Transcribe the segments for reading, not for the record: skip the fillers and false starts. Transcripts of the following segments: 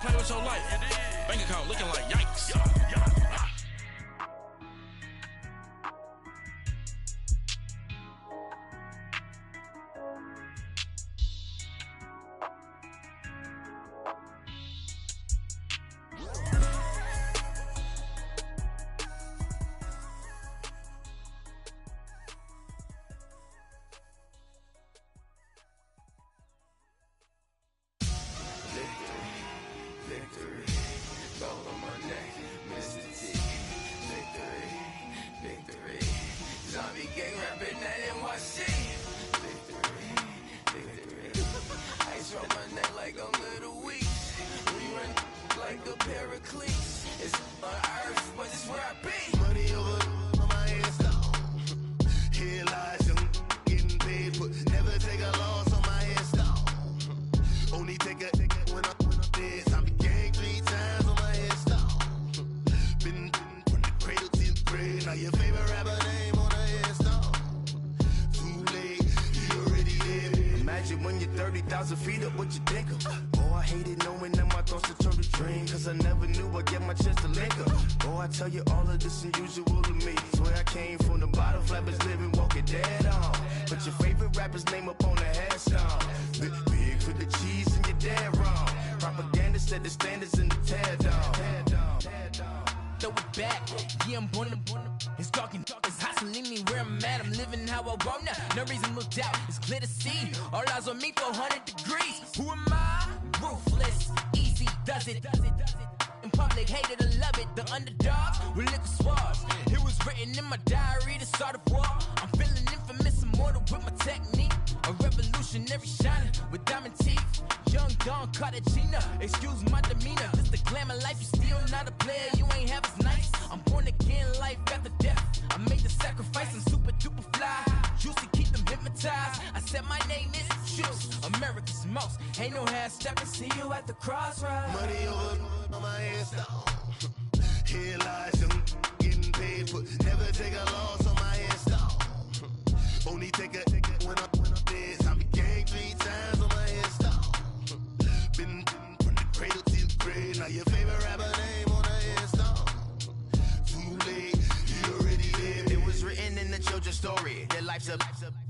play with your life. Bank account looking like yikes.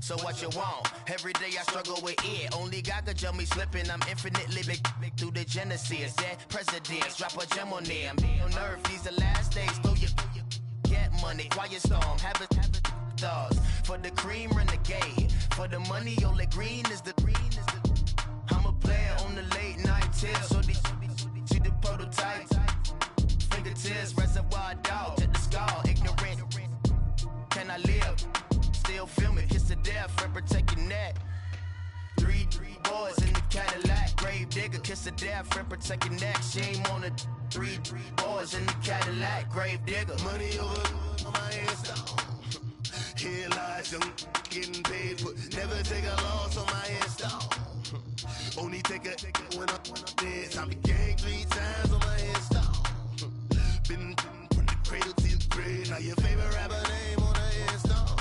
So what you want? Every day I struggle with it. Only God could jump me slipping. I'm infinitely big through the Genesis. Dead presidents, drop a gem on them. On earth, these the last days. Throw your get money, quiet storm. Have it thoughts. For the cream, renegade. For the money, only green is the I'm a player on the late night tips. So these see the prototype. Fingertips, reservoir dog. Check the skull, ignorant. Can I live? Still film it, kiss to death, and protect your neck. Three boys in the Cadillac, grave digger, kiss to death, and protect your neck. Shame on the three boys in the Cadillac, grave digger. Money over on my headstone. Here lies young, getting paid, but never take a loss on my headstone. Only take a when I'm dead. I be gang 3 times on my headstone. Been from the cradle to the grave. Now your favorite rapper name on the headstone.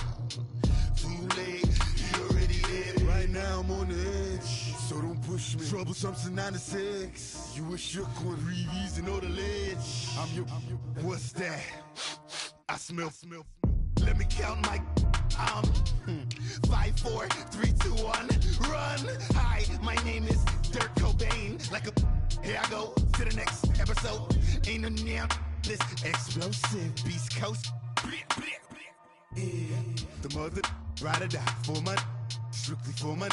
Too late, you already dead. Right now I'm on the edge, so don't push me. Troublesome to 9 to 6. You a shook one, Reeves and know the ledge. I'm your, what's that? I smell. Let me count my. 5, 4, 3, 2, 1, run. Hi, my name is Dirk Cobain. Like a, here I go to the next episode. Ain't no damn this explosive Beast Coast. Yeah. The mother ride or die for my strictly for my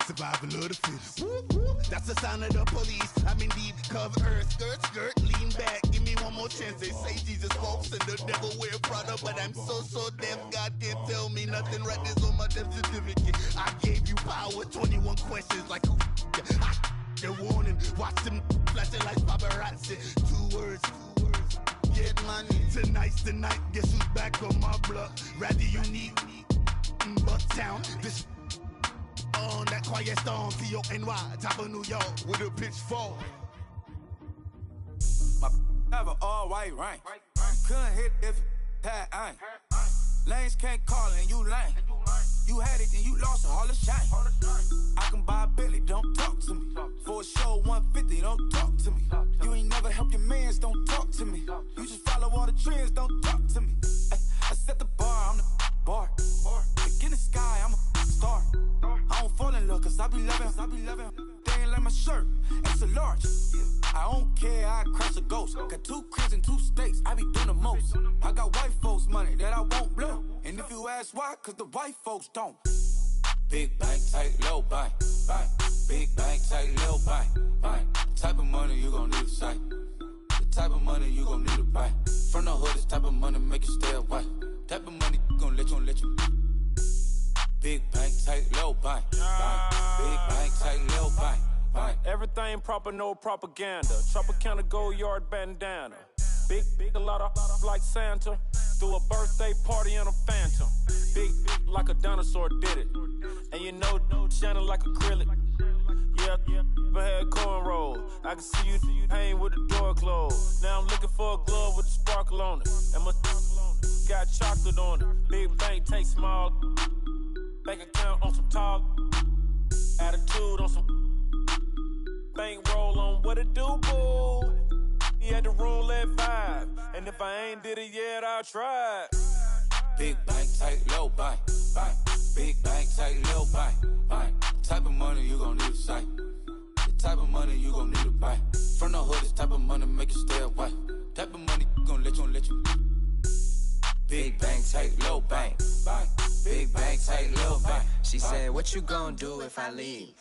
survival of the fittest. That's the sign of the police. I'm in deep cover earth, skirt, lean back. Give me one more chance. They say Jesus walks and the devil wear Prada, but I'm so deaf. God can't tell me nothing. Right this on my death certificate. I gave you power. 21 questions like who? They're warning. Watch them flashing like paparazzi. 2 words. Get money. Tonight's the night. Guess who's back on my block? Rather unique. Bucktown. This. On that quiet storm, T-O-N-Y, top of New York, with a pitchfork. My have an all-white rank. Couldn't hit if it had ain't. Lanes can't call and you lame. You had it and you lost it, all the shame. I can buy a Billy, don't talk to me. For a show 150, don't talk to me. You I don't care, I crash a ghost. Got 2 cribs and 2 states, I be doing the most. I got white folks' money that I won't blow. And if you ask why, cause the white folks don't. Big bank, tight, low bank, bank. Big bank, tight, low bank, bank. Type of money you gon' need to sight. The type of money you gon' need to buy. From the hood, this type of money make you stay away. Type of money gon' let you. Big bank, tight, low bank, bank. Big bank, tight, low bank, bank. Everything proper, no propaganda. Tropicana gold yard bandana. Big, a lot of like Santa. Threw a birthday party in a phantom. Big like a dinosaur did it. And you know, shining like acrylic. Yeah, but had cornrows. I can see you hang with the door closed. Now I'm looking for a glove with a sparkle on it. And my got chocolate on it. Big bank, take small. Bank account on some tall. Attitude on some. Bank roll on what it do, boo. He had the roulette vibe. And if I ain't did it yet, I'll try. Big bank, tight, low bank, bank. Big bank, tight, low bank, bank. Type of money you gon' need to sight. The type of money you gon' need to buy. From the hood, this type of money make you stay away. Type of money gon' let you. Big bank, tight, low bank, bank. Big bank, tight, low bank. She said, what you gon' do if I leave?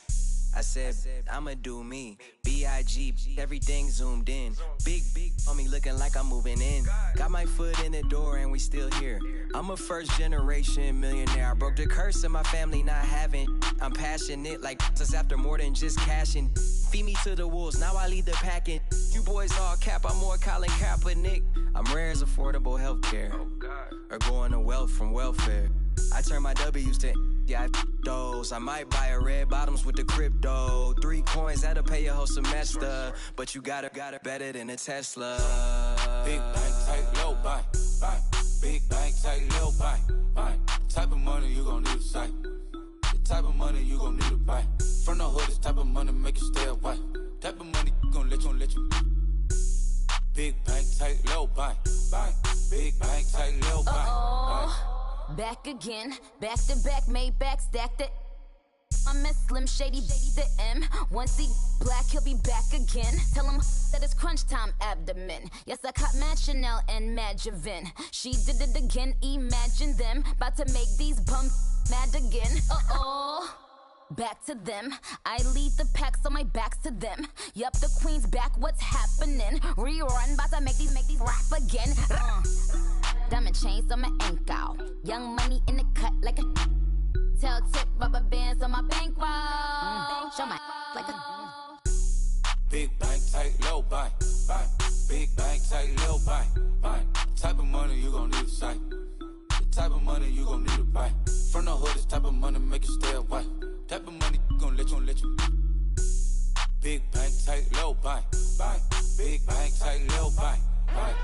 I said, I'ma do me. B.I.G. Everything zoomed in. Big on me looking like I'm moving in. Got my foot in the door and we still here. I'm a first generation millionaire. I broke the curse of my family not having. I'm passionate like us after more than just cashing. Feed me to the wolves, now I lead the packing. You boys all cap, I'm more Colin Kaepernick. I'm rare as affordable healthcare. Or going to wealth from welfare. I turn my W's to those. I might buy a red bottoms with the crypto. 3 coins, that'll pay your whole semester. But you got it better than a Tesla. Big bank, tight, low bank, bank. Big bank, tight, low bank, bank. Type of money you gon' need to sight. The type of money you gon' need to buy. From the hood, this type of money make you stay away. Type of money gon' let you. Big bank, tight, low bank, bank. Big bank, tight, low bank, bank. Back again, back to back, made back, stacked it. I'm a Slim Shady, the M. Once he black, he'll be back again. Tell him that it's crunch time abdomen. Yes, I caught Mad Chanel and Mad Javin. She did it again, imagine them. About to make these bums mad again. Back to them. I lead the pack, so my back's to them. Yup, the queen's back, what's happening? Rerun, about to make these rap again. Diamond chains on my ankle. Young money in the cut like a tail tip, rubber bands on my bankroll. Show my like a Big bank, tight, low bank, bank. Big bank, tight, low bank, bank. Type of money you gon' need to sight. The type of money you gon' need to buy. From the hood, this type of money make you stay away. Type of money gon' let you. Big bank, tight, low bank, bank. Big bank, tight, low bank, bank.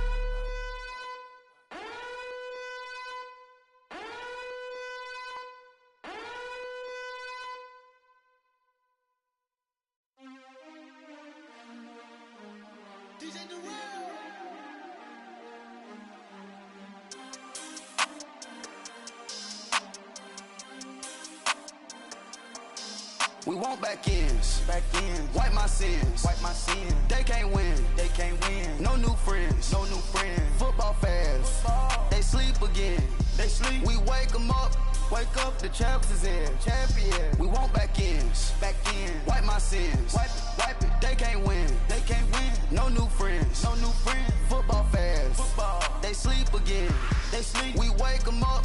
We want back ends, wipe my sins, They can't win, no new friends, Football fans, they sleep again, We wake them up, the champs is in, We want back ends, wipe my sins, wipe it, They can't win, no new friends, Football fans, they sleep again, We wake them up,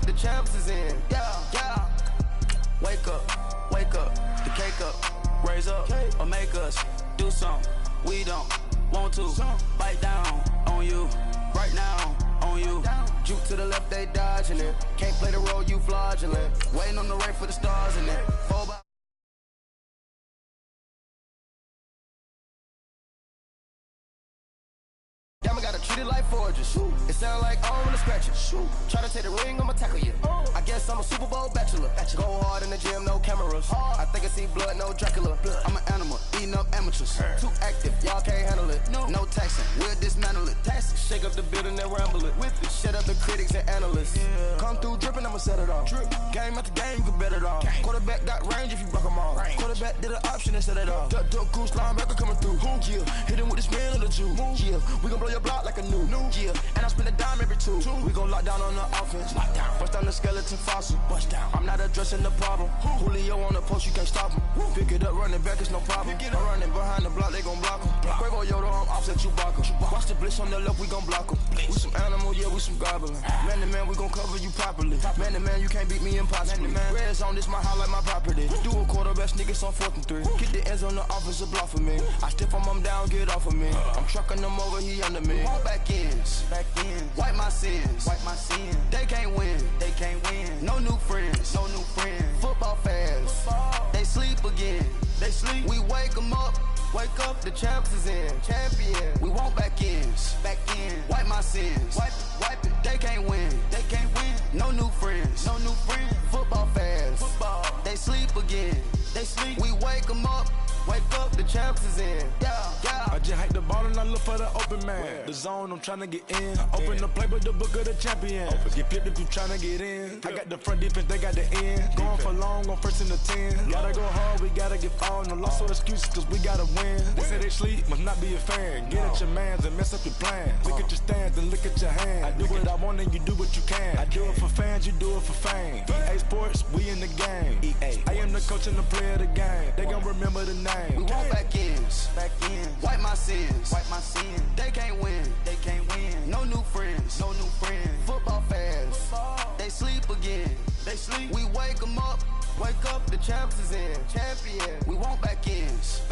the champs is in, yeah. Wake up, the cake up, raise up, or make us do something we don't want to. Bite down on you, right now on you. Juke to the left, they dodging it. Can't play the role, you fraudulent. Waiting on the rain for the stars in it. 4 by Damn, I gotta treat it like forges. It sound like I don't wanna scratch it. Try to take the ring, I'ma tackle you. I guess I'm a Super Bowl bachelor. Go hard in the gym, no cameras. I think I see blood, no Dracula. I'm an animal, eating up amateurs. Too active, y'all can't handle it. No tax taxing. We'll dismantle it. Taxing. Shake up the building and ramble it. With it. Shut up the critics and analysts. Yeah. Come through dripping, I'ma set it off. Drip. Game after game, you can bet it off. Quarterback got range if you block them all. Quarterback did an option and set it off. Duck goose linebacker coming through. Yeah. Hit him with the spin of the Jew. Yeah. We gon' blow your block like a new. Yeah. And I spend a dime every two. We gon' lock down on the offense. Bust down the skeleton fossil. Bust down. I'm not addressing the problem. Julio on the post, you can't stop him. Pick it up, running back, it's no problem. I'm running behind the block, they gon' block him. Quavo Yoda, I'm offset Chewbacca. Watch the blitz on the left, we gon' block him. We some animal, yeah, we some goblin. Man to man, we gon' cover you properly. Man to man, you can't beat me impossibly. Red zone, this my highlight, my property. Do a quarterback, niggas on 4th and 3. Get the ends on the offensive block for me. I step on him down, get off of me. I'm trucking them over, he under me. Walk back ends. Wipe my sins. They can't win. No new friends. Football fans. They sleep again. We wake them up. Wake up, the champs is in. Champion. We want back ends. Wipe my sins. Wipe it. They can't win. No new friends. Football fans. They sleep again. We wake them up. Wake up, the champs is in. Yeah. I just hike the ball and I look for the open man. The zone, I'm trying to get in. Open the play, but the book of the champion. Get flipped if you trying to get in. I got the front defense, they got the end. Going for long, on 1st and the 10. Gotta go hard, we gotta get all. No loss or excuses, cause we gotta win. They say they sleep, must not be a fan. Get at your mans and mess up your plans. Look at your stands and look at your hands. I do what I want and you do what you can. I do it for fans, you do it for fame. EA Sports, we in the game. I am the coach and the player of the game. They gon' remember the name. We want back ends. Wipe my sins. They can't win. No new friends. Football fans. They sleep again. We wake them up. Wake up, the champs is in. Champion. We want back ends.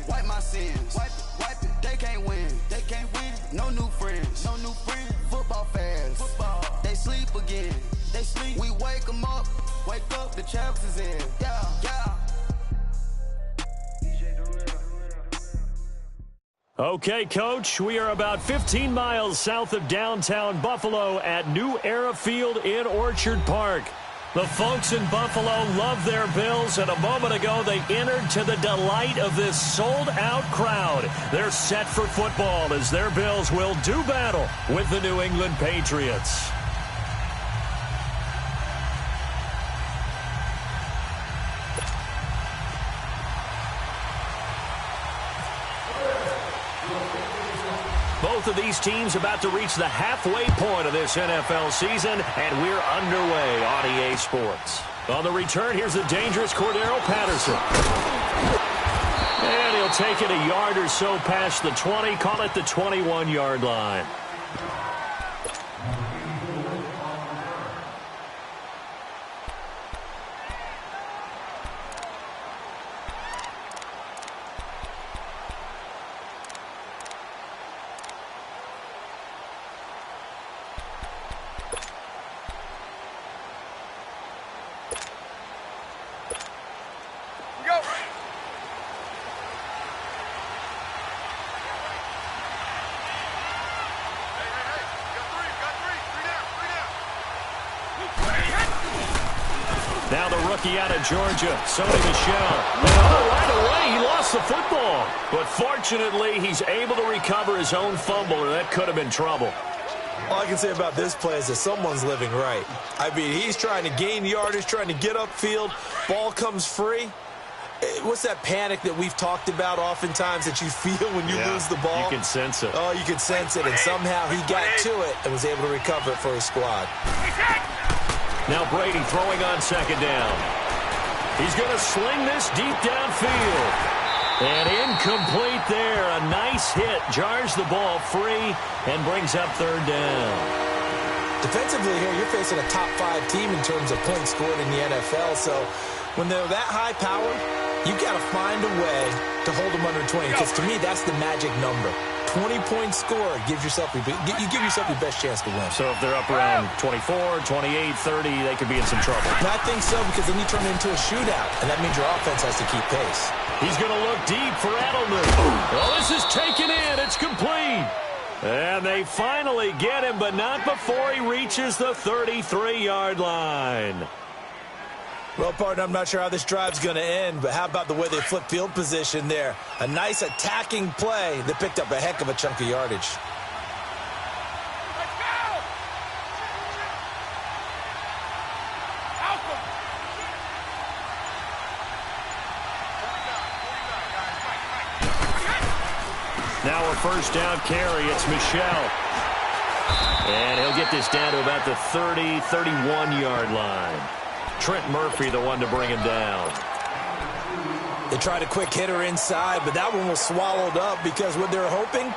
Wipe my sins. Wipe it. They can't win. No new friends. Football fans. They sleep again. We wake them up. Wake up, the champs is in. Yeah. Okay, Coach, we are about 15 miles south of downtown Buffalo at New Era Field in Orchard Park. The folks in Buffalo love their Bills, and a moment ago they entered to the delight of this sold-out crowd. They're set for football as their Bills will do battle with the New England Patriots. Both of these teams about to reach the halfway point of this NFL season, and we're underway on EA Sports. On the return, here's the dangerous Cordero Patterson. And he'll take it a yard or so past the 20, call it the 21-yard line. Now the rookie out of Georgia, Sony Michel. And right away, he lost the football. But fortunately, he's able to recover his own fumble, or that could have been trouble. All I can say about this play is that someone's living right. I mean, he's trying to gain yardage, trying to get upfield. Ball comes free. What's that panic that we've talked about oftentimes that you feel when you lose the ball? You can sense it. Oh, you can sense it, and somehow he got to it and was able to recover it for his squad. Now Brady throwing on second down. He's going to sling this deep downfield. And incomplete there. A nice hit. Jars the ball free and brings up third down. Defensively here, you're facing a top 5 team in terms of points scored in the NFL. So when they're that high powered, you've got to find a way to hold them under 20. Because to me, that's the magic number. 20-point score gives yourself you give yourself your best chance to win. So if they're up around 24, 28, 30, they could be in some trouble. And I think so, because then you turn it into a shootout, and that means your offense has to keep pace. He's going to look deep for Edelman. Oh, this is taken in. It's complete. And they finally get him, but not before he reaches the 33-yard line. Well, partner, I'm not sure how this drive's going to end, but how about the way they flip field position there? A nice attacking play that picked up a heck of a chunk of yardage. Now a first down carry. It's Michelle. And he'll get this down to about the 30, 31-yard line. Trent Murphy, the one to bring him down. They tried a quick hitter inside, but that one was swallowed up because what they're hoping,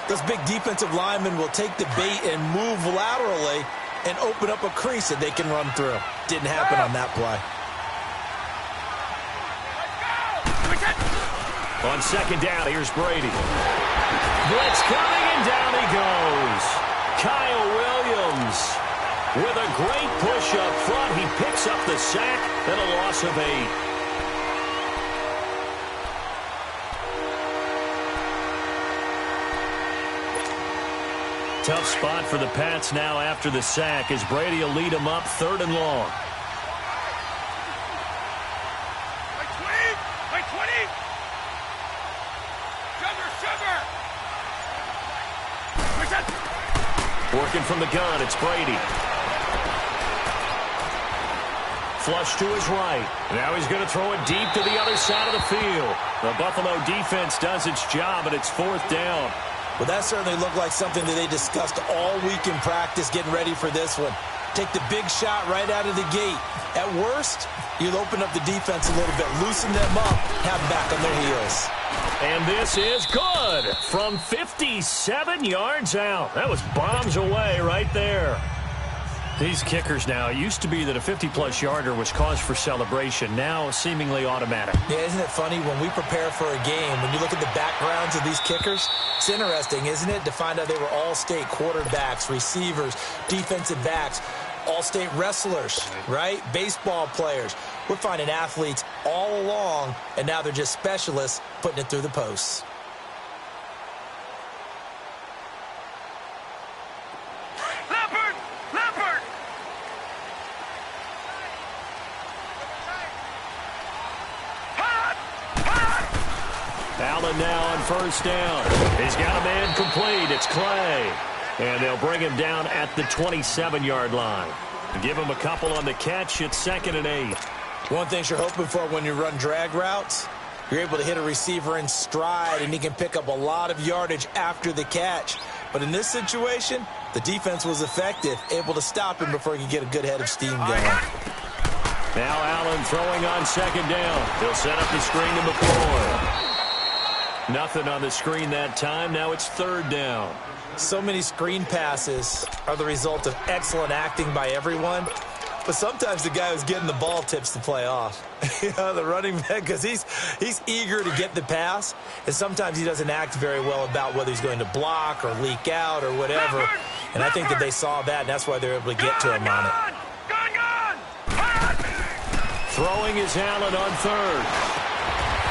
those big defensive linemen will take the bait and move laterally and open up a crease that they can run through. Didn't happen on that play. On second down, here's Brady. Blitz coming, and down he goes. Kyle Williams with a great push up front. He picks up the sack and a loss of 8. Tough spot for the Pats now after the sack as Brady will lead them up 3rd and long. Working from the gun, it's Brady. Flush to his right. Now he's going to throw it deep to the other side of the field. The Buffalo defense does its job, and it's 4th down. Well, that certainly looked like something that they discussed all week in practice, getting ready for this one. Take the big shot right out of the gate. At worst, you'll open up the defense a little bit, loosen them up, have them back on their heels. And this is good from 57 yards out. That was bombs away right there. These kickers now, it used to be that a 50-plus yarder was cause for celebration. Now seemingly automatic. Yeah, isn't it funny when we prepare for a game, when you look at the backgrounds of these kickers, it's interesting, isn't it, to find out they were all-state quarterbacks, receivers, defensive backs, all-state wrestlers, right? Baseball players. We're finding athletes all along, and now they're just specialists putting it through the posts. Allen now on first down. He's got a man complete. It's Clay. And they'll bring him down at the 27-yard line. Give him a couple on the catch. It's 2nd and 8. One thing you're hoping for when you run drag routes, you're able to hit a receiver in stride, and he can pick up a lot of yardage after the catch. But in this situation, the defense was effective, able to stop him before he could get a good head of steam going. Now Allen throwing on 2nd down. He'll set up the screen to McCoy. Nothing on the screen that time. Now it's 3rd down. So many screen passes are the result of excellent acting by everyone. But sometimes the guy who's getting the ball tips the play off. You know, the running back, because he's eager to get the pass. And sometimes he doesn't act very well about whether he's going to block or leak out or whatever. And I think that they saw that, and that's why they're able to get to him on it. Throwing is Allen on 3rd.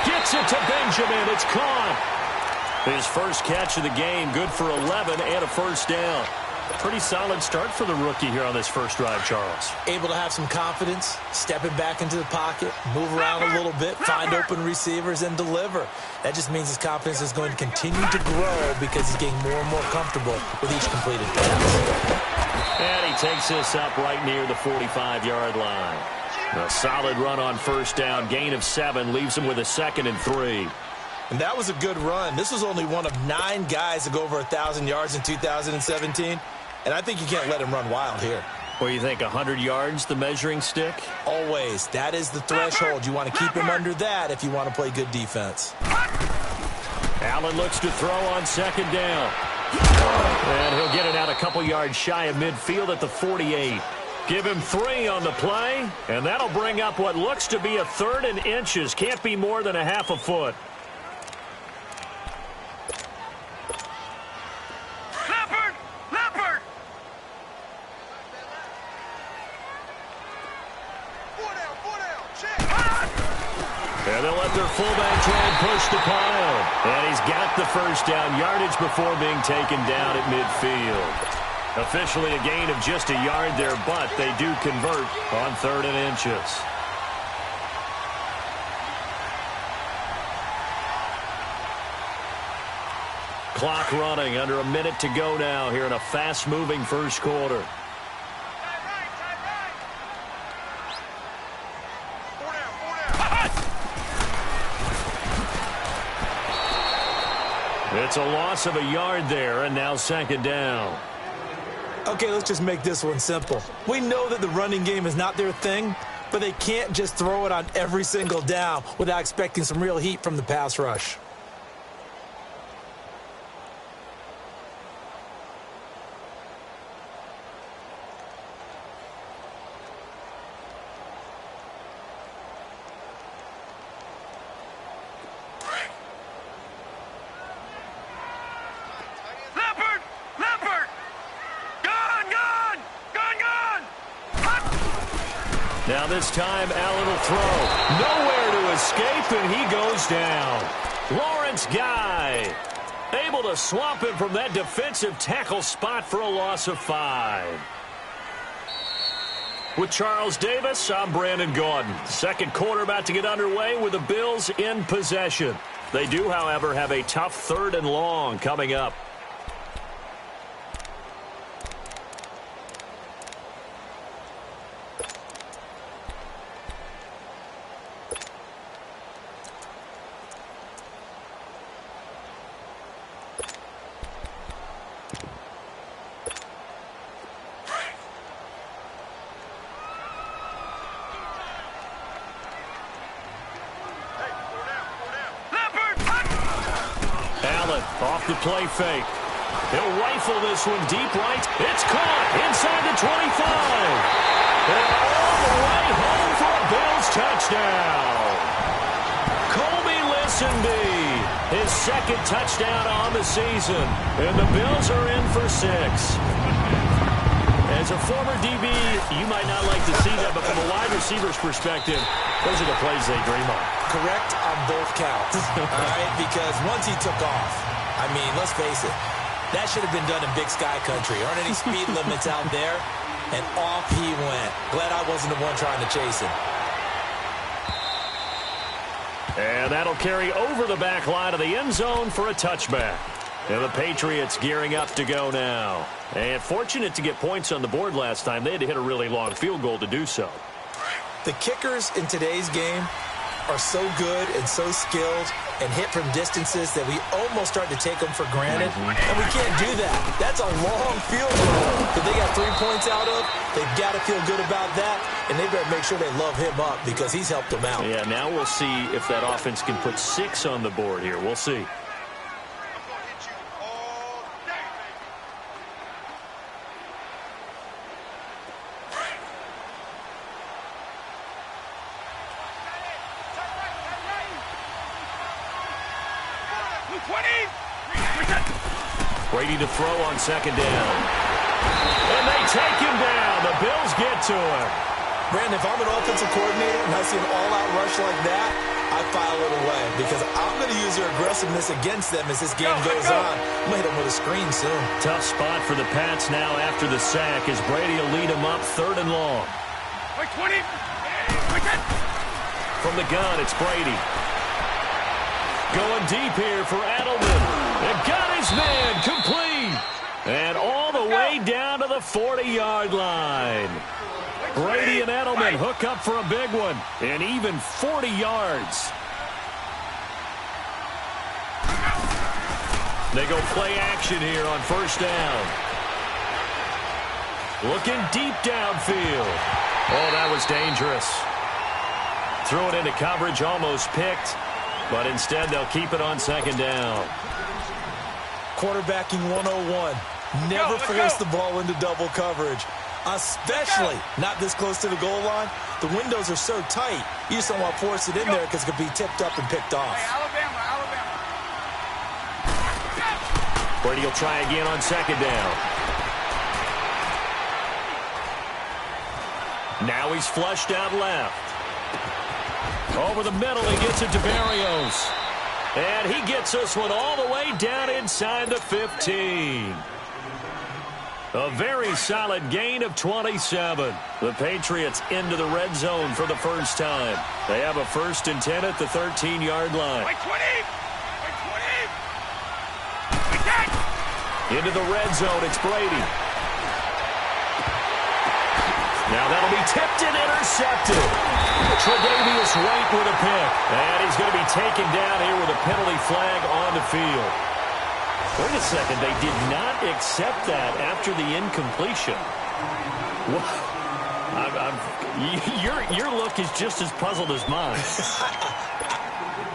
Gets it to Benjamin. It's caught. His first catch of the game, good for 11 and a first down. Pretty solid start for the rookie here on this first drive, Charles. Able to have some confidence, stepping back into the pocket, move around a little bit, find open receivers, and deliver. That just means his confidence is going to continue to grow because he's getting more and more comfortable with each completed pass. And he takes this up right near the 45-yard line. A solid run on first down, gain of 7, leaves him with a 2nd and 3. And that was a good run. This was only one of 9 guys to go over 1,000 yards in 2017. And I think you can't let him run wild here. Well, you think 100 yards, the measuring stick? Always. That is the threshold. You want to keep him under that if you want to play good defense. Allen looks to throw on 2nd down. And he'll get it out a couple yards shy of midfield at the 48. Give him 3 on the play, and that'll bring up what looks to be a 3rd and inches. Can't be more than a half a foot. Leopard! And they'll let their fullback try and push the pile. And he's got the first down yardage before being taken down at midfield. Officially a gain of just a yard there, but they do convert on 3rd and inches. clock running. Under a minute to go now here in a fast-moving first quarter. It's a loss of a yard there, and now second down. Okay, let's just make this one simple. We know that the running game is not their thing, but they can't just throw it on every single down without expecting some real heat from the pass rush. Now this time, Allen will throw. Nowhere to escape, and he goes down. Lawrence Guy able to swamp him from that defensive tackle spot for a loss of 5. With Charles Davis, I'm Brandon Gordon. Second quarter about to get underway with the Bills in possession. They do, however, have a tough 3rd and long coming up. Off the play fake. He'll rifle this one deep right. It's caught inside the 25. And all the way home for a Bills touchdown. Colby Listenby, his second touchdown on the season. And the Bills are in for 6. As a former DB, you might not like to see that, but from a wide receiver's perspective, those are the plays they dream of. Correct on both counts, all right? Because once he took off, I mean, let's face it, that should have been done in Big Sky Country. Aren't any speed limits out there? And off he went. Glad I wasn't the one trying to chase him. And that'll carry over the back line of the end zone for a touchback. And the Patriots gearing up to go now. And fortunate to get points on the board last time. They had to hit a really long field goal to do so. The kickers in today's game are so good and so skilled and hit from distances that we almost start to take them for granted. And we can't do that. That's a long field goal that they got 3 points out of. They've got to feel good about that, and they better make sure they love him up because he's helped them out. Yeah, now we'll see if that offense can put 6 on the board here. We'll see. Brady to throw on second down. And they take him down. The Bills get to him. Brandon, if I'm an offensive coordinator and I see an all-out rush like that, I file it away because I'm going to use their aggressiveness against them as this game goes on. I'm going to hit them with a screen soon. Tough spot for the Pats now after the sack as Brady will lead them up 3rd and long. From the gun, it's Brady. Going deep here for Edelman. And got his man complete. And all the way down to the 40-yard line. Brady and Edelman hook up for a big one. And even 40 yards. They go play action here on first down. Looking deep downfield. Oh, that was dangerous. Threw it into coverage, almost picked. But instead, they'll keep it on second down. Quarterbacking 101. Never force the ball into double coverage, especially not this close to the goal line. The windows are so tight, you just don't want to force it in there because it could be tipped up and picked off. Brady will try again on second down. Now he's flushed out left. Over the middle, he gets it to Barrios. And he gets this one all the way down inside the 15. A very solid gain of 27. The Patriots into the red zone for the first time. They have a 1st and 10 at the 13-yard line. Into the red zone, it's Brady. Now that'll be tipped and intercepted. Tre'Davious White with a pick. And he's going to be taken down here with a penalty flag on the field. Wait a second, they did not accept that after the incompletion. Your look is just as puzzled as mine.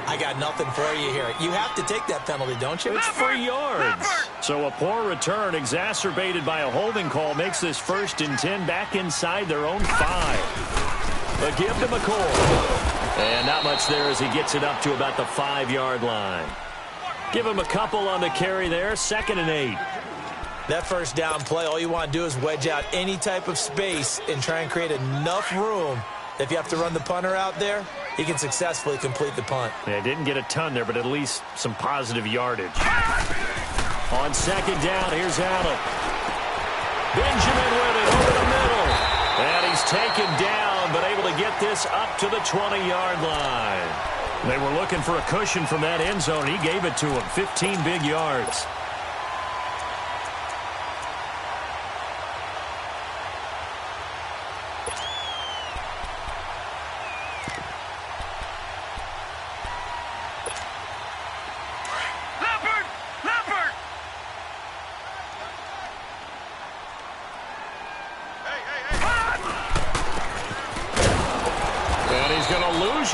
I got nothing for you here. You have to take that penalty, don't you? It's 3 yards. So a poor return exacerbated by a holding call makes this 1st and 10 back inside their own 5. The give to McCoy. And not much there as he gets it up to about the 5-yard line. Give him a couple on the carry there. 2nd and 8. That first down play, all you want to do is wedge out any type of space and try and create enough room. If you have to run the punter out there, he can successfully complete the punt. Yeah, didn't get a ton there, but at least some positive yardage. On 2nd down, here's Allen. Benjamin with it over the middle. And he's taken down, but able to get this up to the 20-yard line. They were looking for a cushion from that end zone. He gave it to him. 15 big yards.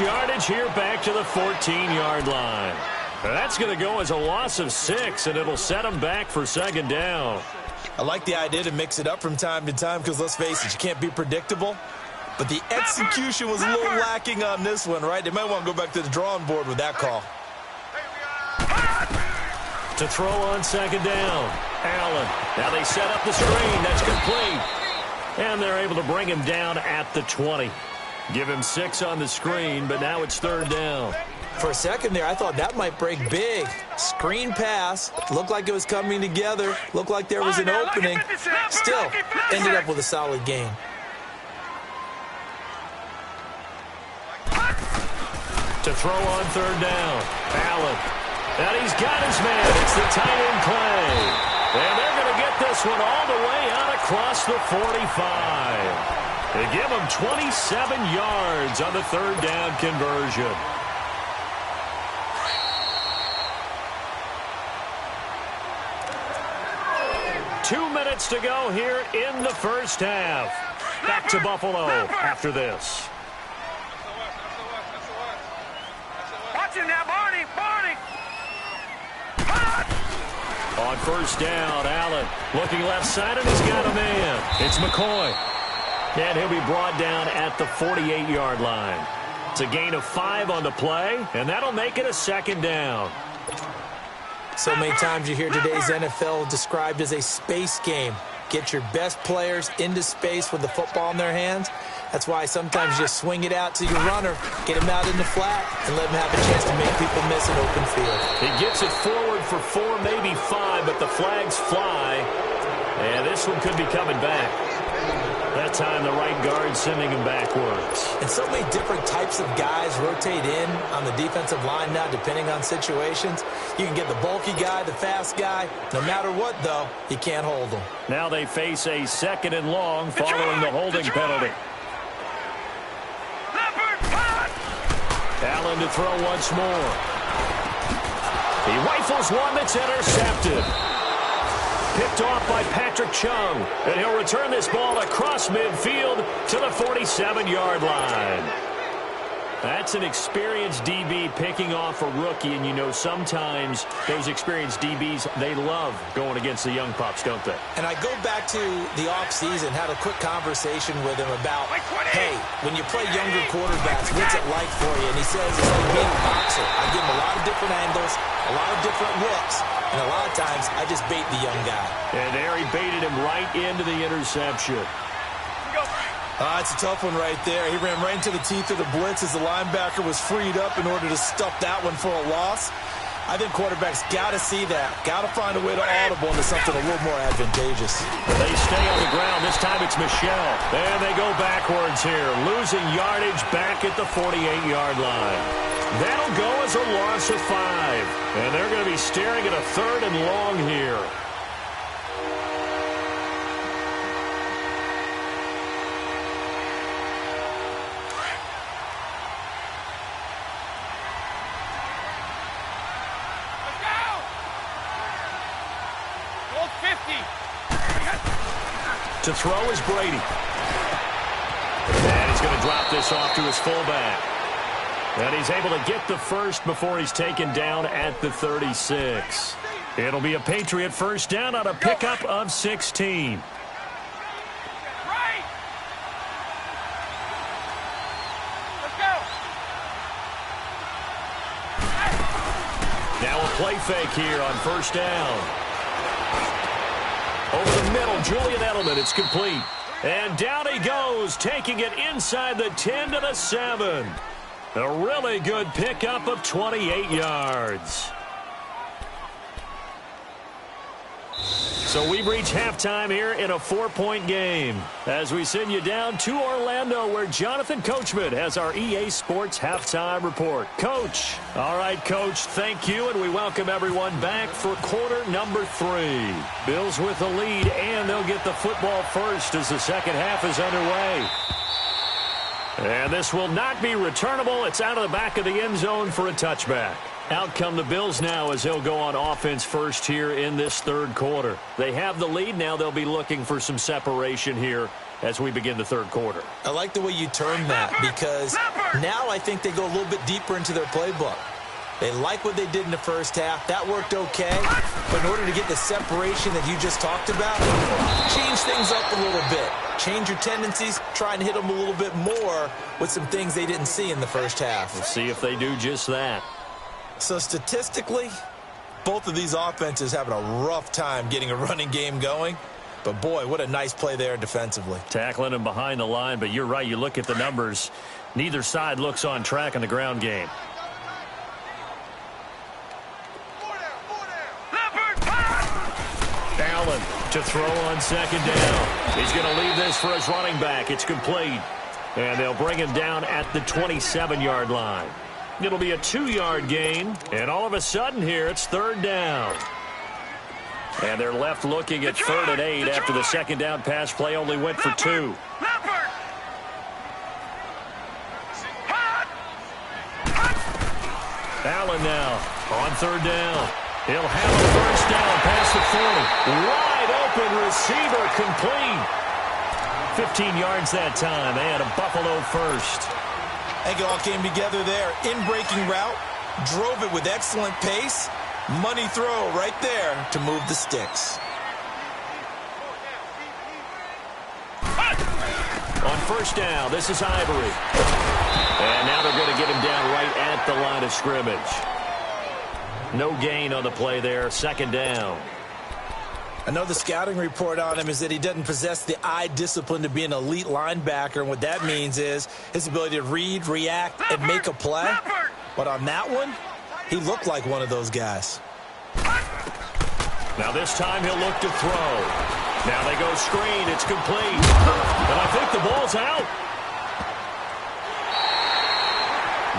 Yardage here back to the 14-yard line. That's going to go as a loss of 6, and it'll set them back for 2nd down. I like the idea to mix it up from time to time because, let's face it, you can't be predictable. But the execution was a little lacking on this one, right? They might want to go back to the drawing board with that call. To throw on 2nd down, Allen. Now they set up the screen. That's complete. And they're able to bring him down at the 20. Give him 6 on the screen, but now it's 3rd down. For a second there, I thought that might break big. Screen pass. Looked like it was coming together. Looked like there was an opening. Still, ended up with a solid gain. To throw on 3rd down, Allen. And he's got his man. It's the tight end Clay. And they're going to get this one all the way out across the 45. They give him 27 yards on the 3rd down conversion. Two minutes to go here in the first half. Back to Buffalo after this. Watching that, Barney. On 1st down, Allen looking left side, and he's got a man. It's McCoy. And he'll be brought down at the 48-yard line. It's a gain of 5 on the play, and that'll make it a 2nd down. So many times you hear today's NFL described as a space game. Get your best players into space with the football in their hands. That's why sometimes you just swing it out to your runner, get him out in the flat, and let him have a chance to make people miss an open field. He gets it forward for 4, maybe 5, but the flags fly. And this one could be coming back. That time, the right guard sending him backwards. And so many different types of guys rotate in on the defensive line now, depending on situations. You can get the bulky guy, the fast guy. No matter what, though, you can't hold them. Now they face a 2nd and long following the holding penalty. Allen to throw once more. He rifles one that's intercepted. Picked off by Patrick Chung. And he'll return this ball across midfield to the 47-yard line. That's an experienced DB picking off a rookie, and you know sometimes those experienced DBs, they love going against the young pups, don't they? And I go back to the offseason, had a quick conversation with him about, hey, when you play younger quarterbacks, what's it like for you? And he says it's like being a boxer. I give him a lot of different angles, a lot of different looks, and a lot of times I just bait the young guy. And there he baited him right into the interception. It's a tough one right there. He ran right into the teeth of the blitz as the linebacker was freed up in order to stuff that one for a loss. I think quarterbacks got to see that. Got to find a way to audible into something a little more advantageous. They stay on the ground. This time it's Michelle. And they go backwards here, losing yardage back at the 48-yard line. That'll go as a loss of 5. And they're going to be staring at a 3rd and long here. To throw is Brady. And he's going to drop this off to his fullback. And he's able to get the first before he's taken down at the 36. It'll be a Patriot first down on a pickup of 16. Now a play fake here on first down. Over the middle, Julian Edelman. It's complete. And down he goes, taking it inside the 10 to the 7. A really good pickup of 28 yards. So we've reached halftime here in a 4-point game as we send you down to Orlando where Jonathan Coachman has our EA Sports halftime report. Coach. All right, Coach, thank you, and we welcome everyone back for quarter number 3. Bills with the lead, and they'll get the football first as the second half is underway. And this will not be returnable. It's out of the back of the end zone for a touchback. Out come the Bills now as they'll go on offense first here in this third quarter. They have the lead. Now they'll be looking for some separation here as we begin the third quarter. I like the way you term that because now I think they go a little bit deeper into their playbook. They like what they did in the first half. That worked okay. But in order to get the separation that you just talked about, change things up a little bit. Change your tendencies. Try and hit them a little bit more with some things they didn't see in the first half. We'll see if they do just that. So statistically, both of these offenses having a rough time getting a running game going. But, boy, what a nice play there defensively. Tackling him behind the line, but you're right. You look at the numbers. Neither side looks on track in the ground game. Allen to throw on second down. He's going to leave this for his running back. It's complete. And they'll bring him down at the 27-yard line. It'll be a 2-yard gain, and all of a sudden here it's third down. And they're left looking at third and 8 after the second down pass play only went for 2. Allen now on third down. He'll have a first down past the 40. Wide open receiver complete. 15 yards that time and a Buffalo first. I think it all came together there. In-breaking route, drove it with excellent pace. Money throw right there to move the sticks. On first down, this is Ivory. And now they're going to get him down right at the line of scrimmage. No gain on the play there, second down. I know the scouting report on him is that he doesn't possess the eye discipline to be an elite linebacker. And what that means is his ability to read, react, and make a play. But on that one, he looked like one of those guys. Now this time he'll look to throw. Now they go screen. It's complete. And I think the ball's out.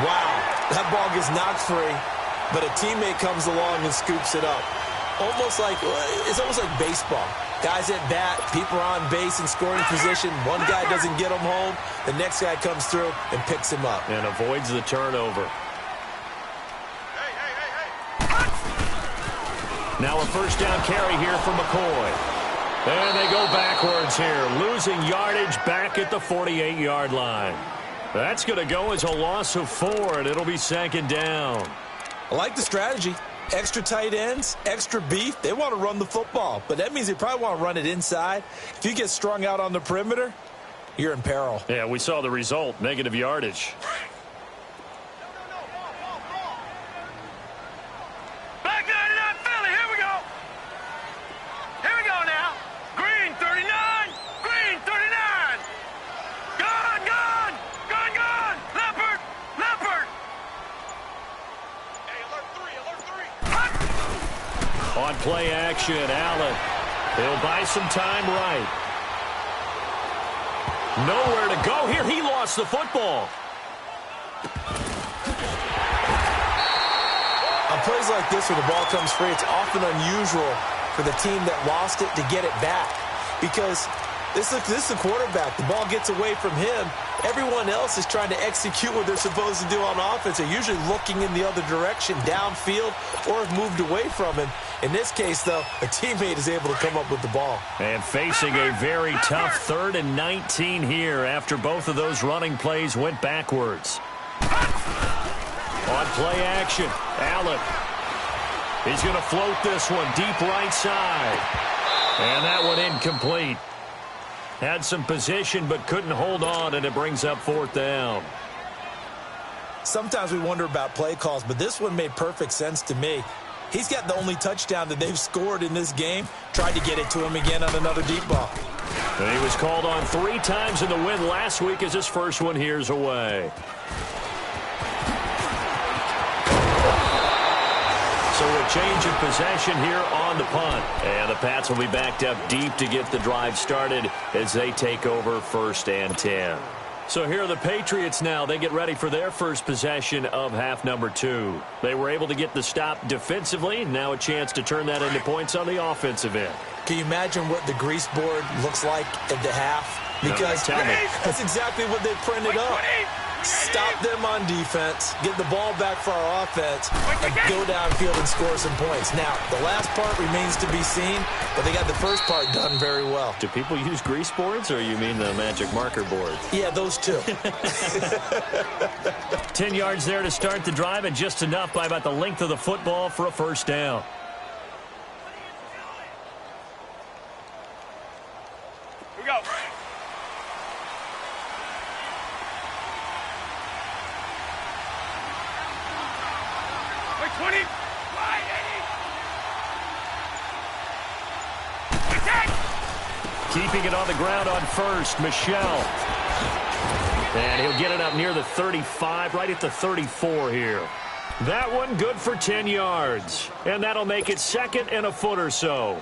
Wow. That ball gets knocked free, but a teammate comes along and scoops it up. It's almost like baseball. Guys at bat, people are on base in scoring position. One guy doesn't get him home. The next guy comes through and picks him up. And avoids the turnover. Now a first down carry here for McCoy. And they go backwards here, losing yardage back at the 48-yard line. That's going to go as a loss of 4, and it'll be second down. I like the strategy. Extra tight ends, extra beef. They want to run the football, but that means they probably want to run it inside. If you get strung out on the perimeter, you're in peril. Yeah, we saw the result, negative yardage. Back 99 Philly, here we go. Here we go now. Green 39, green 39. Gone, gone, gone, gone. Leopard, leopard. Hey, alert 3, alert 3. On play action, Allen. He'll buy some time right. Nowhere to go here. He lost the football. On plays like this where the ball comes free, it's often unusual for the team that lost it to get it back. Because This is a quarterback. The ball gets away from him. Everyone else is trying to execute what they're supposed to do on offense. They're usually looking in the other direction, downfield, or have moved away from him. In this case, though, a teammate is able to come up with the ball. And facing a very tough 3rd and 19 here after both of those running plays went backwards. On play action, Allen. He's going to float this one deep right side. And that one incomplete. Had some position but couldn't hold on, and it brings up 4th down. Sometimes we wonder about play calls, but this one made perfect sense to me. He's got the only touchdown that they've scored in this game. Tried to get it to him again on another deep ball. And he was called on 3 times in the win last week as his first one here's away. So a change of possession here on the punt. And the Pats will be backed up deep to get the drive started as they take over 1st and 10. So here are the Patriots now. They get ready for their first possession of half number 2. They were able to get the stop defensively. Now a chance to turn that into points on the offensive end. Can you imagine what the grease board looks like at the half? Because that's exactly what they printed up. Stop them on defense, get the ball back for our offense, and go downfield and score some points. Now, the last part remains to be seen, but they got the first part done very well. Do people use grease boards, or you mean the magic marker board? Yeah, those two. 10 yards there to start the drive, and just enough by about the length of the football for a 1st down. Here we go. Wait, 20. Keeping it on the ground on 1st, Michelle. And he'll get it up near the 35, right at the 34 here. That one good for 10 yards. And that'll make it 2nd and a foot or so.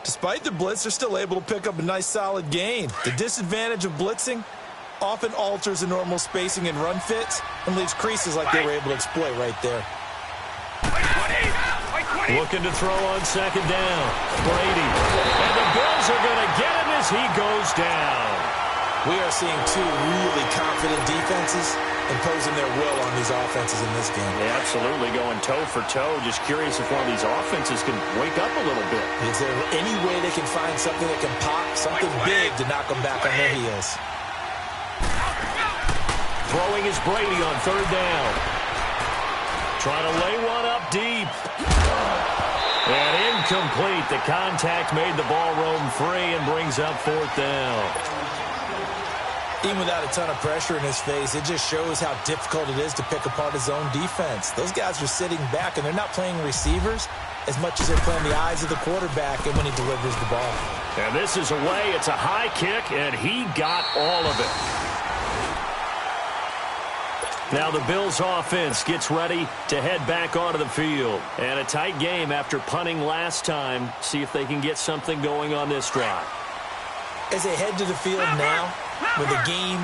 Despite the blitz, they're still able to pick up a nice solid gain. The disadvantage of blitzing often alters the normal spacing and run fits and leaves creases like they were able to exploit right there. Looking to throw on 2nd down. Brady. And the Bills are going to get him as he goes down. We are seeing 2 really confident defenses imposing their will on these offenses in this game. Yeah, absolutely, going toe for toe. Just curious if one of these offenses can wake up a little bit. Is there any way they can find something that can pop, something big to knock them back on their heels? Throwing is Brady on 3rd down. Trying to lay one up deep. And incomplete. The contact made the ball roam free and brings up 4th down. Even without a ton of pressure in his face, it just shows how difficult it is to pick apart his own defense. Those guys are sitting back, and they're not playing receivers as much as they're playing the eyes of the quarterback and when he delivers the ball. And this is away. It's a high kick, and he got all of it. Now the Bills offense gets ready to head back onto the field. And a tight game after punting last time. See if they can get something going on this drive. As they head to the field now, with the game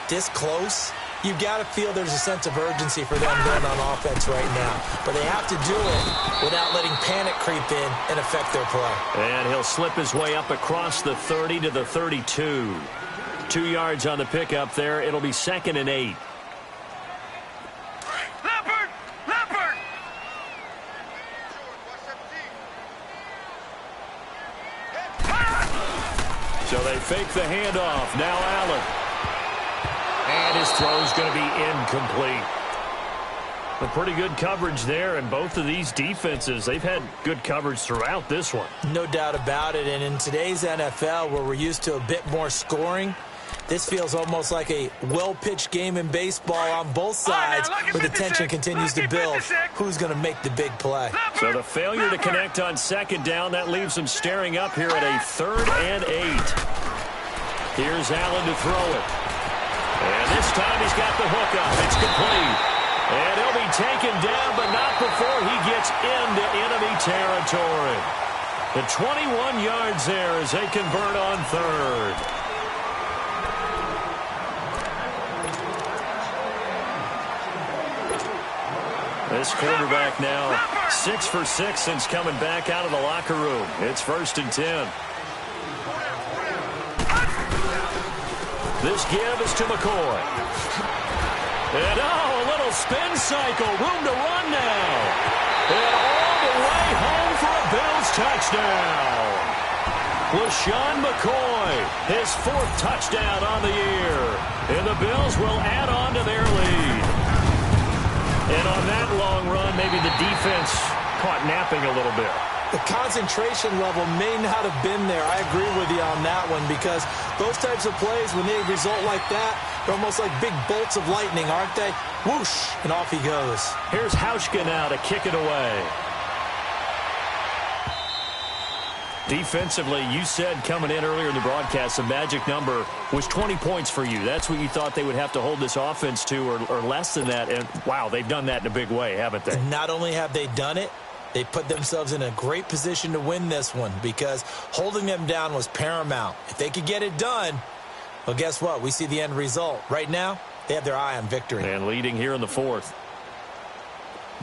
this close, you've got to feel there's a sense of urgency for them going on offense right now. But they have to do it without letting panic creep in and affect their play. And he'll slip his way up across the 30 to the 32. 2 yards on the pickup there. It'll be 2nd and 8. So they fake the handoff. Now Allen. And his throw's going to be incomplete. A pretty good coverage there, and both of these defenses, they've had good coverage throughout this one. No doubt about it, and in today's NFL, where we're used to a bit more scoring, this feels almost like a well-pitched game in baseball on both sides, where the tension continues to build. Who's going to make the big play? So the failure to connect on 2nd down, that leaves them staring up here at a 3rd and 8. Here's Allen to throw it. And this time he's got the hook up. It's complete. And he'll be taken down, but not before he gets into enemy territory. The 21 yards there as they convert on 3rd. This quarterback now 6 for 6 since coming back out of the locker room. It's 1st and 10. This give is to McCoy. And a little spin cycle. Room to run now. And all the way home for a Bills touchdown. LaShawn McCoy, his 4th touchdown on the year. And the Bills will add on to their lead. And on that long run, maybe the defense caught napping a little bit. The concentration level may not have been there. I agree with you on that one because those types of plays, when they result like that, they're almost like big bolts of lightning, aren't they? Whoosh, and off he goes. Here's Hauschka now to kick it away. Defensively, you said coming in earlier in the broadcast, the magic number was 20 points for you. That's what you thought they would have to hold this offense to or less than that. And, wow, they've done that in a big way, haven't they? And not only have they done it, they put themselves in a great position to win this one because holding them down was paramount. If they could get it done, well, guess what? We see the end result. Right now, they have their eye on victory. And leading here in the 4th.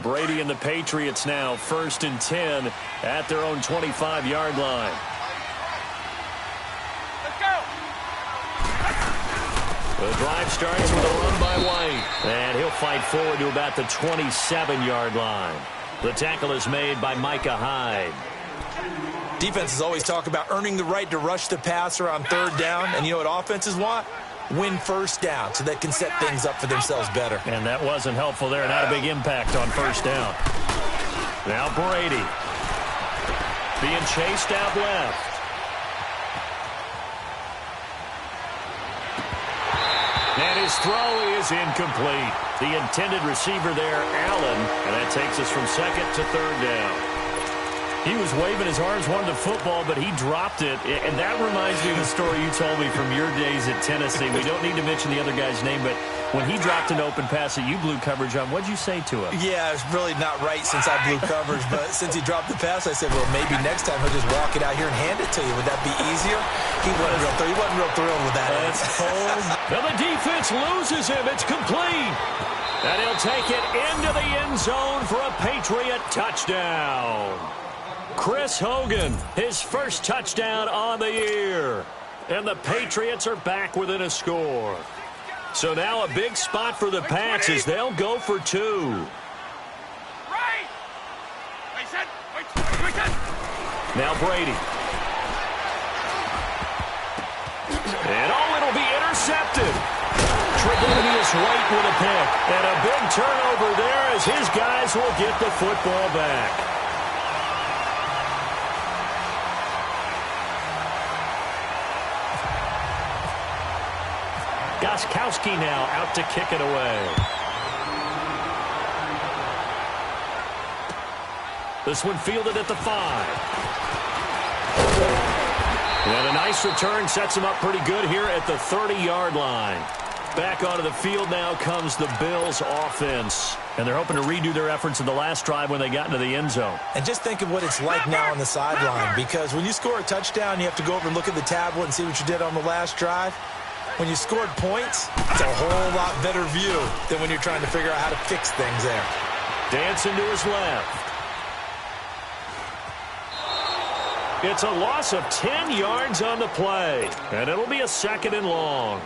Brady and the Patriots now 1st and 10 at their own 25-yard line. Let's go. The drive starts with a run by White. And he'll fight forward to about the 27-yard line. The tackle is made by Micah Hyde. Defenses always talk about earning the right to rush the passer on 3rd down. And you know what offenses want? Win 1st down so they can set things up for themselves better. And that wasn't helpful there. Not a big impact on 1st down. Now Brady being chased out left. And his throw is incomplete. The intended receiver there, Allen, and that takes us from 2nd to 3rd down. He was waving his arms, wanted the football, but he dropped it. And that reminds me of the story you told me from your days at Tennessee. We don't need to mention the other guy's name, but when he dropped an open pass that you blew coverage on, what'd you say to him? Yeah, it's really not right since I blew coverage, but since he dropped the pass, I said, well, maybe next time he'll just walk it out here and hand it to you. Would that be easier? He wasn't real thrilled with that. That's cold. Now the defense loses him. It's complete. And he'll take it into the end zone for a Patriot touchdown. Chris Hogan, his 1st touchdown on the year. And the Patriots are back within a score. So now a big spot for the Pats as they'll go for 2. Right. Wait. Now Brady. And it'll be intercepted. Tre'Davious White with a pick. And a big turnover there as his guys will get the football back. Gostkowski now out to kick it away. This one fielded at the 5. And a nice return sets him up pretty good here at the 30-yard line. Back onto the field now comes the Bills offense. And they're hoping to redo their efforts in the last drive when they got into the end zone. And just think of what it's like now on the sideline, because when you score a touchdown, you have to go over and look at the tablet and see what you did on the last drive. When you scored points, it's a whole lot better view than when you're trying to figure out how to fix things there. Dancing to his left. It's a loss of 10 yards on the play, and it'll be a 2nd and long.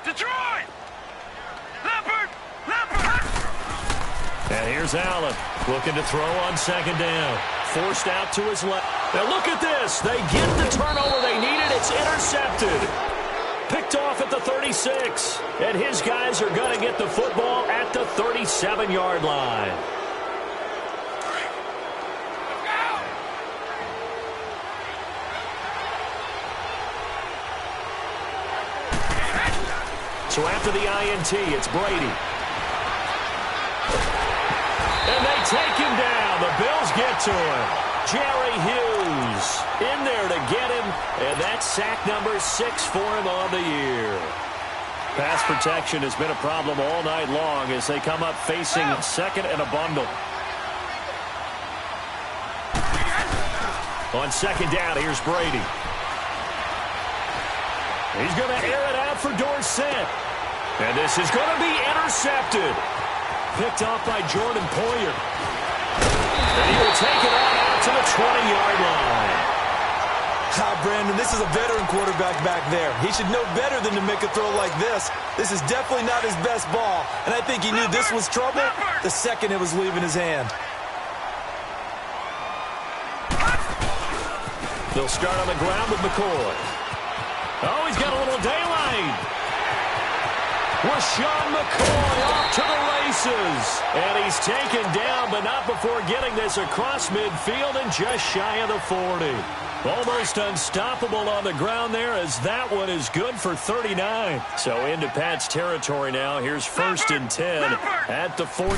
Detroit! Leopard! And here's Allen looking to throw on 2nd down. Forced out to his left. Now look at this. They get the turnover they needed. It's intercepted. Picked off at the 36. And his guys are going to get the football at the 37-yard line. So after the INT, it's Brady. And they take him down. The Bills get to him. Jerry Hughes in there to get him. And that's sack number 6 for him on the year. Pass protection has been a problem all night long as they come up facing 2nd and a bundle. On 2nd down, here's Brady. He's going to air it out for Dorsett. And this is going to be intercepted. Picked off by Jordan Poyer. And he will take it on out to the 20-yard line. Brandon, this is a veteran quarterback back there. He should know better than to make a throw like this. This is definitely not his best ball, and I think he knew this was trouble the second it was leaving his hand. They'll start on the ground with McCoy. Oh, he's got a little daylight. Rashawn McCoy off to the races. And he's taken down, but not before getting this across midfield and just shy of the 40. Almost unstoppable on the ground there, as that one is good for 39. So into Pat's territory now. Here's 1st and 10 at the 41.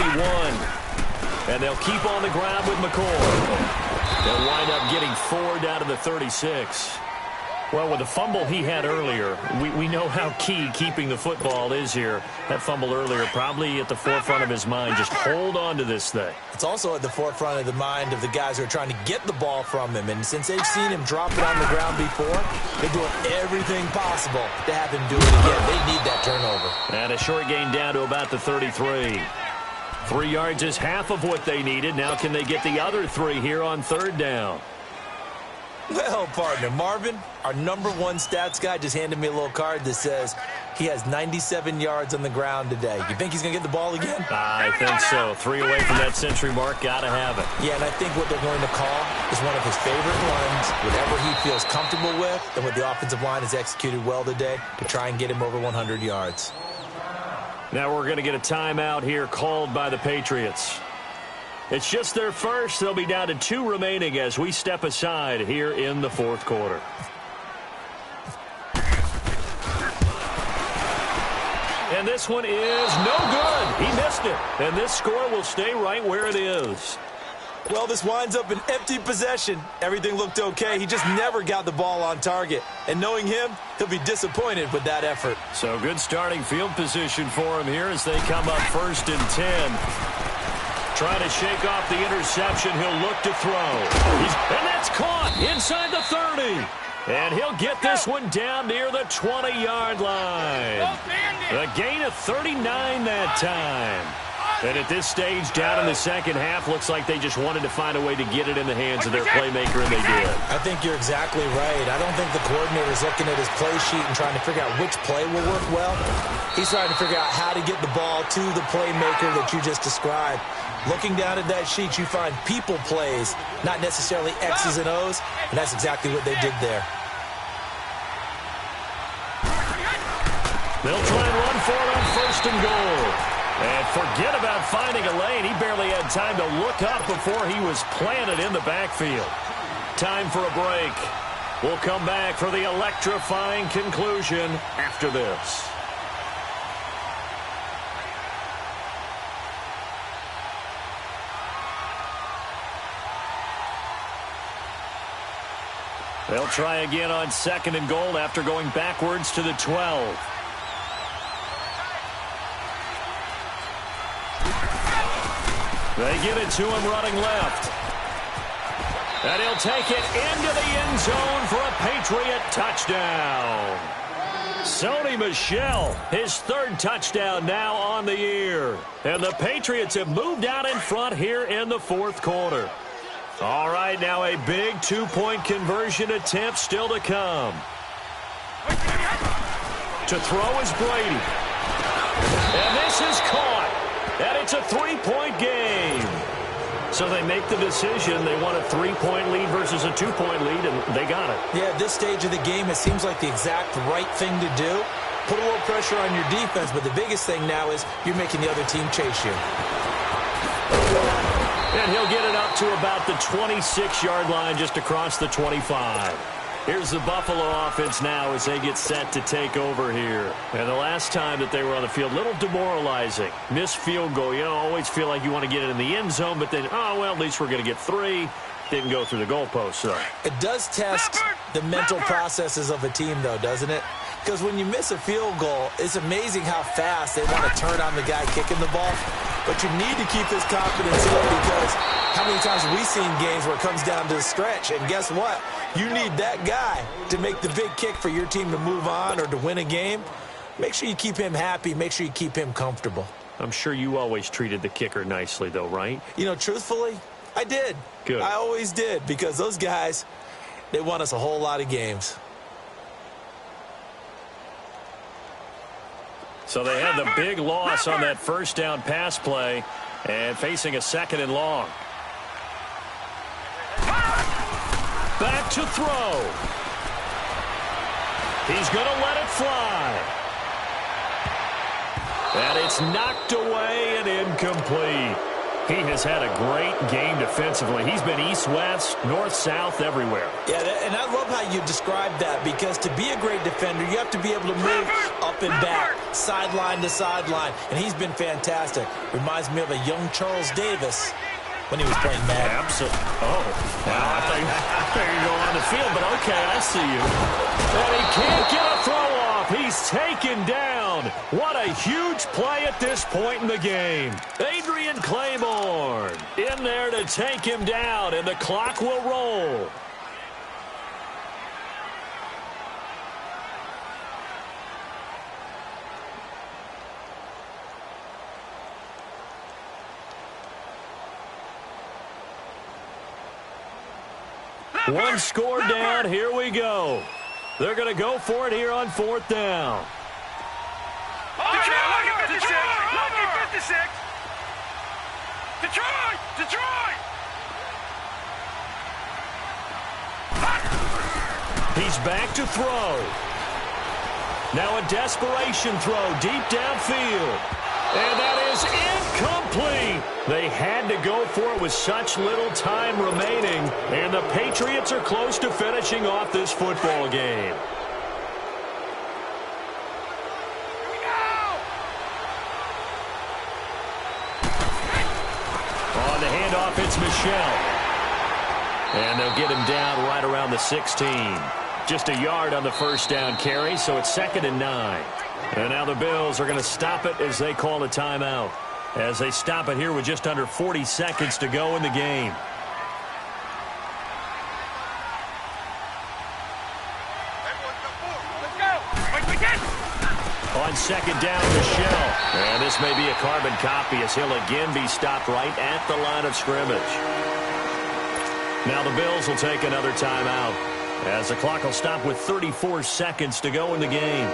And they'll keep on the ground with McCoy. They'll wind up getting 4 down to the 36. Well, with the fumble he had earlier, we know how key keeping the football is here. That fumble earlier probably at the forefront of his mind. Just hold on to this thing. It's also at the forefront of the mind of the guys who are trying to get the ball from him. And since they've seen him drop it on the ground before, they're doing everything possible to have him do it again. They need that turnover. And a short gain down to about the 33. 3 yards is half of what they needed. Now can they get the other 3 here on 3rd down? Well, partner, Marvin, our #1 stats guy, just handed me a little card that says he has 97 yards on the ground today. You think he's going to get the ball again? I think so. 3 away from that century mark. Got to have it. Yeah, and I think what they're going to call is one of his favorite runs, whatever he feels comfortable with, and what the offensive line has executed well today to try and get him over 100 yards. Now we're going to get a timeout here called by the Patriots. It's just their first. They'll be down to 2 remaining as we step aside here in the 4th quarter. And this one is no good. He missed it. And this score will stay right where it is. Well, this winds up an empty possession. Everything looked okay. He just never got the ball on target. And knowing him, he'll be disappointed with that effort. So good starting field position for him here as they come up 1st and 10. Trying to shake off the interception. He'll look to throw. And that's caught inside the 30. And he'll get this one down near the 20-yard line. A gain of 39 that time. And at this stage, down in the second half, looks like they just wanted to find a way to get it in the hands of their playmaker, and they did. I think you're exactly right. I don't think the coordinator's looking at his play sheet and trying to figure out which play will work well. He's trying to figure out how to get the ball to the playmaker that you just described. Looking down at that sheet, you find people plays, not necessarily X's and O's, and that's exactly what they did there. They'll try and run for it on 1st and goal. And forget about finding a lane. He barely had time to look up before he was planted in the backfield. Time for a break. We'll come back for the electrifying conclusion after this. They'll try again on 2nd and goal after going backwards to the 12. They give it to him running left. And he'll take it into the end zone for a Patriot touchdown. Sony Michel, his 3rd touchdown now on the year. And the Patriots have moved out in front here in the 4th quarter. All right, now a big 2-point conversion attempt still to come. To throw is Brady. And this is caught. And it's a 3-point game. So they make the decision. They want a 3-point lead versus a 2-point lead, and they got it. Yeah, at this stage of the game, it seems like the exact right thing to do. Put a little pressure on your defense, but the biggest thing now is you're making the other team chase you. And he'll get it up to about the 26-yard line, just across the 25. Here's the Buffalo offense now as they get set to take over here. And the last time that they were on the field, a little demoralizing. Missed field goal. You know, always feel like you want to get it in the end zone, but then, oh, well, at least we're going to get 3. Didn't go through the goalpost, so. It does test the mental processes of a team, though, doesn't it? Because when you miss a field goal, it's amazing how fast they want to turn on the guy kicking the ball. but you need to keep his confidence up because how many times have we seen games where it comes down to the stretch? And guess what? You need that guy to make the big kick for your team to move on or to win a game. Make sure you keep him happy. Make sure you keep him comfortable. I'm sure you always treated the kicker nicely, though, right? You know, truthfully, I did. Good. I always did because those guys, they won us a whole lot of games. So they had the big loss on that first down pass play and facing a 2nd and long. Back to throw. He's going to let it fly. And it's knocked away and incomplete. He has had a great game defensively. He's been east-west, north-south, everywhere. Yeah, and I love how you described that because to be a great defender, you have to be able to move up and back, sideline to sideline, and he's been fantastic. Reminds me of a young Charles Davis when he was playing Madden. Absolutely. Oh, wow. I thought you were going on the field, but okay, I see you. And he can't get a throw off. He's taken down. What a huge play at this point in the game. Adrian Claiborne in there to take him down, and the clock will roll. One score down. Here we go. They're going to go for it here on 4th down. Detroit! Lucky 56! Detroit! Detroit! He's back to throw. Now a desperation throw deep downfield. And that is incomplete. They had to go for it with such little time remaining. And the Patriots are close to finishing off this football game. On the handoff, it's Michel. And they'll get him down right around the 16. Just a yard on the first down carry, so it's 2nd and 9. And now the Bills are going to stop it as they call a timeout. As they stop it here with just under 40 seconds to go in the game. On 2nd down, Michel. And this may be a carbon copy as he'll again be stopped right at the line of scrimmage. Now the Bills will take another timeout as the clock will stop with 34 seconds to go in the game.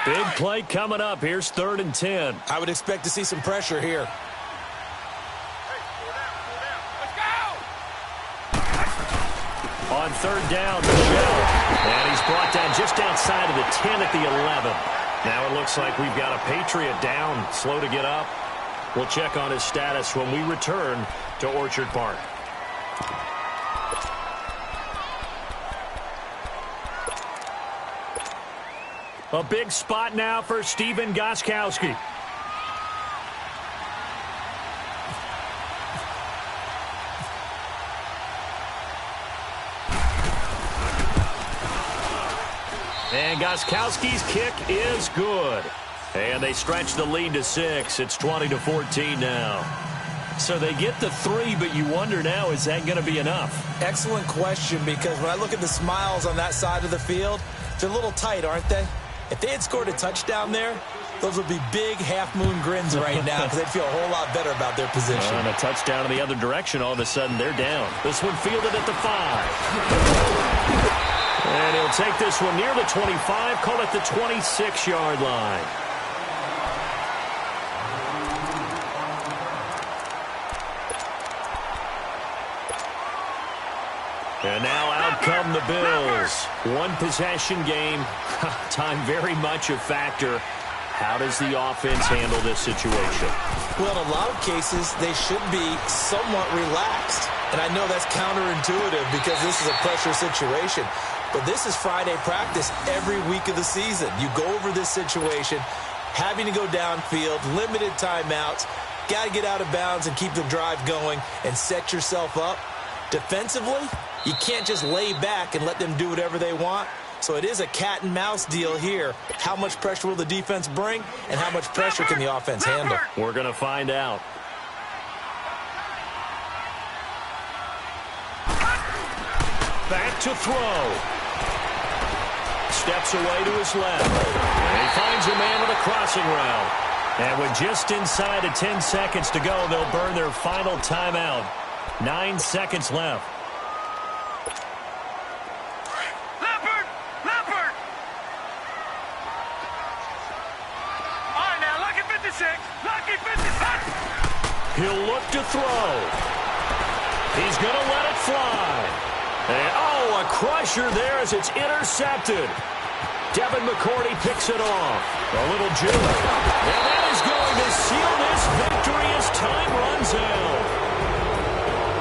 Big play coming up. Here's 3rd and 10. I would expect to see some pressure here. On 3rd down, Michel. And he's brought down just outside of the 10 at the 11. Now it looks like we've got a Patriot down, slow to get up. We'll check on his status when we return to Orchard Park. A big spot now for Stephen Gostkowski. And Gostkowski's kick is good. And they stretch the lead to 6. It's 20-14 now. So they get the 3, but you wonder now, is that going to be enough? Excellent question, because when I look at the smiles on that side of the field, they're a little tight, aren't they? If they had scored a touchdown there, those would be big half-moon grins right now because they'd feel a whole lot better about their position. And a touchdown in the other direction, all of a sudden they're down. This one fielded at the 5. And he'll take this one near the 25, call it the 26-yard line. And now out come the Bills. One possession game. Time very much a factor. How does the offense handle this situation? Well, in a lot of cases, they should be somewhat relaxed. And I know that's counterintuitive because this is a pressure situation. But this is Friday practice every week of the season. You go over this situation, having to go downfield, limited timeouts, got to get out of bounds and keep the drive going and set yourself up. Defensively, you can't just lay back and let them do whatever they want. So it is a cat and mouse deal here. How much pressure will the defense bring, and how much pressure can the offense handle? We're going to find out. Back to throw. Steps away to his left. And he finds a man with a crossing route. And with just inside of 10 seconds to go, they'll burn their final timeout. 9 seconds left. Leopard! All right, now, lucky 56. Lucky 56. He'll look to throw. He's going to let it fly. And, oh, a crusher there as it's intercepted. Devin McCourty picks it off. A little juke. And that is going to seal this victory as time runs out.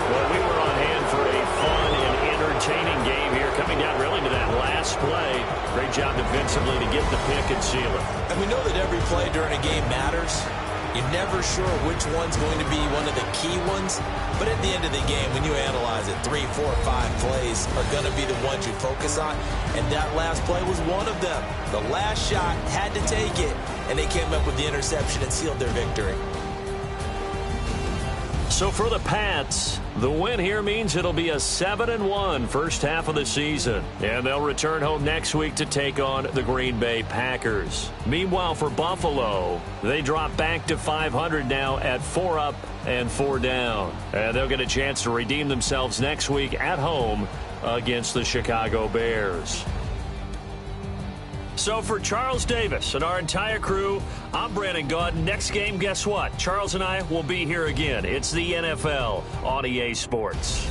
Well, we were on hand for a fun and entertaining game here, coming down really to that last play. Great job defensively to get the pick and seal it. And we know that every play during a game matters. You're never sure which one's going to be one of the key ones. But at the end of the game, when you analyze it, 3, 4, 5 plays are going to be the ones you focus on. And that last play was one of them. The last shot had to take it, and they came up with the interception and sealed their victory. So for the Pats, the win here means it'll be a 7-1 first half of the season. And they'll return home next week to take on the Green Bay Packers. Meanwhile, for Buffalo, they drop back to 500 now at 4 up and 4 down. And they'll get a chance to redeem themselves next week at home against the Chicago Bears. So for Charles Davis and our entire crew, I'm Brandon Gaudin. Next game, guess what? Charles and I will be here again. It's the NFL on EA Sports.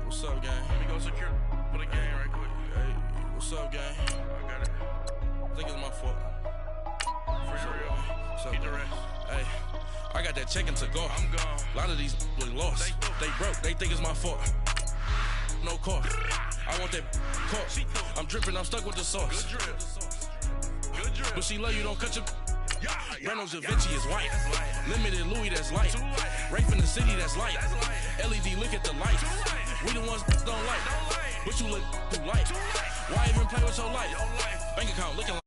What's up, gang? Let me go secure for the game right quick. Hey, what's up, gang? I got it. I think it's my fault. For real. What's up, man? Hey, I got that chicken to go. I'm gone. A lot of these was lost. They broke. They think it's my fault. No car. I want that caught. I'm dripping. I'm stuck with the sauce. Good drip. Good drip. But she love you. Don't cut your... Reynolds Da Vinci is white. Limited Louis, that's light. Rafe in the city, that's light. LED, look at the light. We the ones don't like. But you look too light. Why even play with your life? Bank account looking like